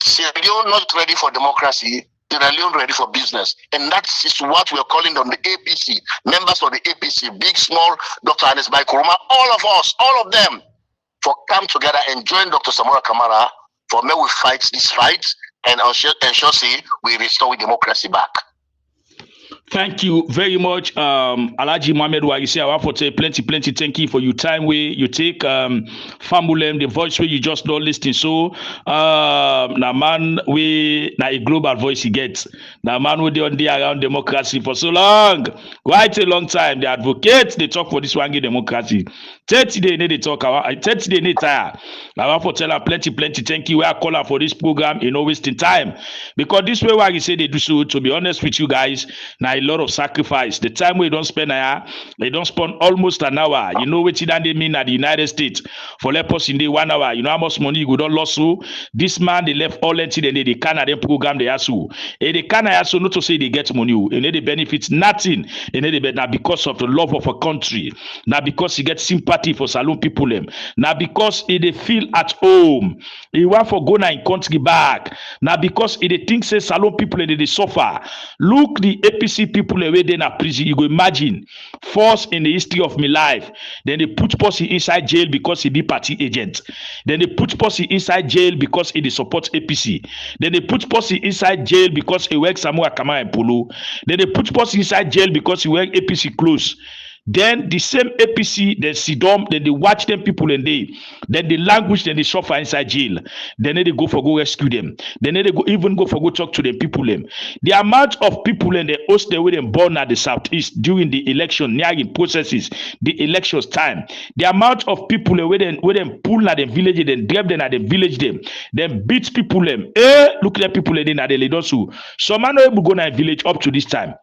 Sierra Leone not ready for democracy, Sierra Leone ready for business. And that is what we're calling on the APC, members of the APC, big, small, Dr. Anes Baikoroma, all of us, all of them, for come together and join Dr. Samora Kamara for me we fight this fight and ensure say we restore democracy back. Thank you very much, Alhaji Mohammed Wagisi. I want to say plenty. Thank you for your time where you take Famulem, the voice where you just don't listen. So, na man we na a global voice he gets. Na man we on the around democracy for so long, quite a long time. The advocates they talk for this one democracy. 30 days they talk. 30 days they tire. I want to tell her plenty. Thank you. We are calling for this program. You know, wasting time because this way why you say they do so. To be honest with you guys, now a lot of sacrifice. The time we don't spend they don't spend almost an hour. You know what they mean at the United States for let us in the 1 hour. You know how much money you don't lose. So this man they left all until the Canadian program they ask you. The Canada so not to say they get money, and they benefits nothing. And they now because of the love of a country. Now because he gets sympathy for Salon people them. Now because they feel at home. He want for go now in country back. Now because they think say Salon people they suffer. Look the APC people away then a prison. You go imagine first in the history of my life. Then they put person inside jail because he be party agent. Then they put person inside jail because he support APC. Then they put person inside jail because he works Samuel Kama and Polo. Then they put person inside jail because he wear APC clothes. Then the same APC, they see them, then they watch them people and then the language, then they suffer inside jail. Then they go for go rescue them. Then they go even go for go talk to the people them. The amount of people and the host they were born at the southeast during the election, nearing processes, the elections time. The amount of people where them pull at the village, then drive them at the village them, then beat people them. Look at people in at the Leonens. Some man not able to go to village up to this time.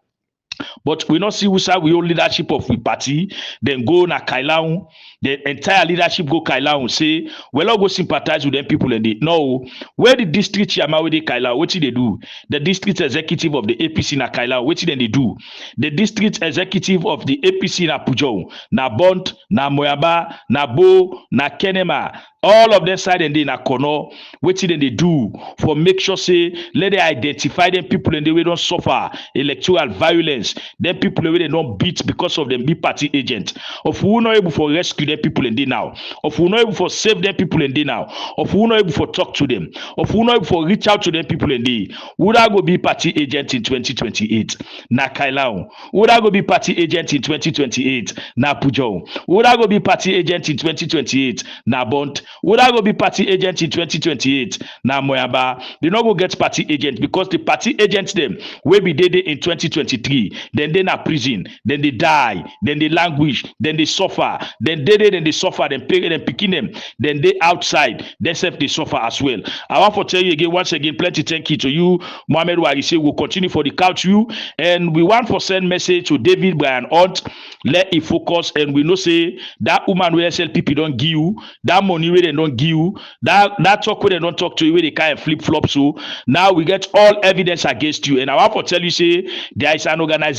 But we not see who say we hold leadership of the party, then go na Kailaun, the entire leadership go Kailaun, say, well, I'll go sympathize with them people and they no, where the district chairman with the Kailaun, what did they do? The district executive of the APC na Kailaun, what did they do? The district executive of the APC na Pujou, na Bont, na Moyaba, na Bo, na Kenema, all of them side and they na Kono, what did they do for make sure say, let they identify them people and they don't suffer electoral violence. Them people where they don't beat because of them be party agent. Of who not able for rescue them people in day now. Of who not able for save them people in day now. Of who not able for talk to them. Of who not able for reach out to them people in day. Would I go be party agent in 2028? Na Kailaun. Would I go be party agent in 2028? Na Pujou. Would I go be party agent in 2028? Na Bont. Would I go be party agent in 2028? Na Moyaba. They not go get party agent because the party agents them will be dead in 2023. Then they na prison, then they die, then they languish, then they suffer, then they suffer, then pay them picking them, then they outside, themselves they suffer as well. I want to tell you again, once again, plenty thank you to you, Mohammed Warise. We'll continue for the couch you, and we want to send message to David Brian Hunt. Let it focus, and we know say that woman where SLPP don't give you, that money where they don't give you, that talk where they don't talk to you, where they kind of flip flop. So now we get all evidence against you, and I want to tell you say there is an organization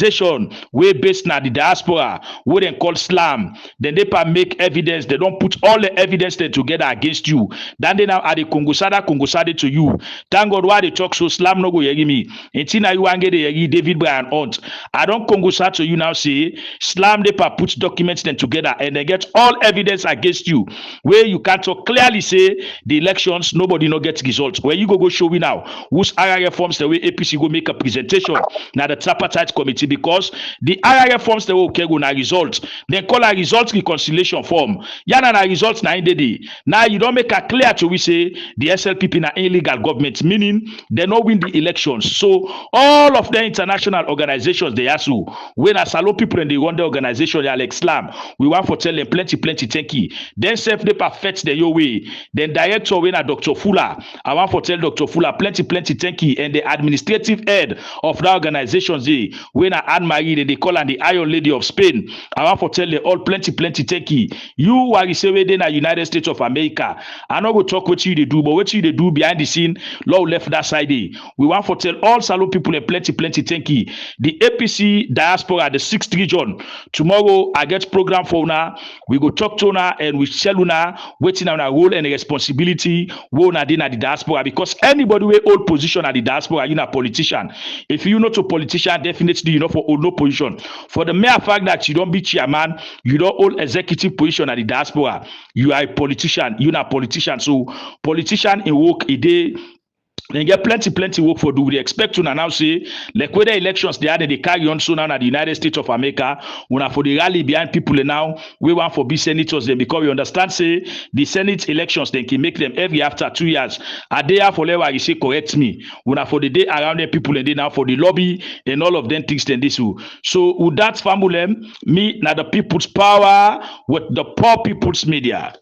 where based na the diaspora where they call SLAM. Then they make evidence. They don't put all the evidence there together against you. Then they now are the Kongosade to you. Thank God why they talk so SLAM no go yegi me. Until you want get the David Brian Hunt. I don't Kongosade to you now say SLAM they put documents then together and they get all evidence against you where you can't talk clearly say the elections nobody no gets results. Where you go show me now whose RRF forms the way APC go make a presentation now the Tripartite committee because the RRF forms the way okay go na results. Then call a result reconciliation form. Yana na results na day. Now you don't make a clear to we say the SLPP na illegal government, meaning they no win the elections. So all of the international organizations they ask you when as allow people and they run the organization they are like SLAM. We want to tell them plenty thank you. Then self they perfect the your way. Then director when a Dr. Fuller. I want to tell Dr. Fuller plenty thank you and the administrative head of the organizations they when I Anne-Marie they call and the Iron Lady of Spain. I want to tell them all plenty thank you. You are receiving in the United States of America. I know go talk what you they do, but what you they do behind the scene, law left that side. We want to tell all Salon people and plenty thank you. The APC diaspora, the 6th region. Tomorrow I get program for now. We go talk to now and we tell now waiting on our role and responsibility. We na the diaspora because anybody will hold position at the diaspora, you know, politician. If you not a politician, definitely you know for hold no position. For the mere fact that you don't be chairman, you don't hold executive position at the diaspora, you are a politician, you're not a politician. So politician in work a day. They get plenty work for do. We expect to now say like whether elections they are they carry on so now at the United States of America. When for the rally behind people now, we want for be senators then because we understand say the Senate elections they can make them every after 2 years. A day for level you say correct me. When for the day around them people and they now for the lobby and all of them things then this will. So with that family me now the people's power with the poor people's media.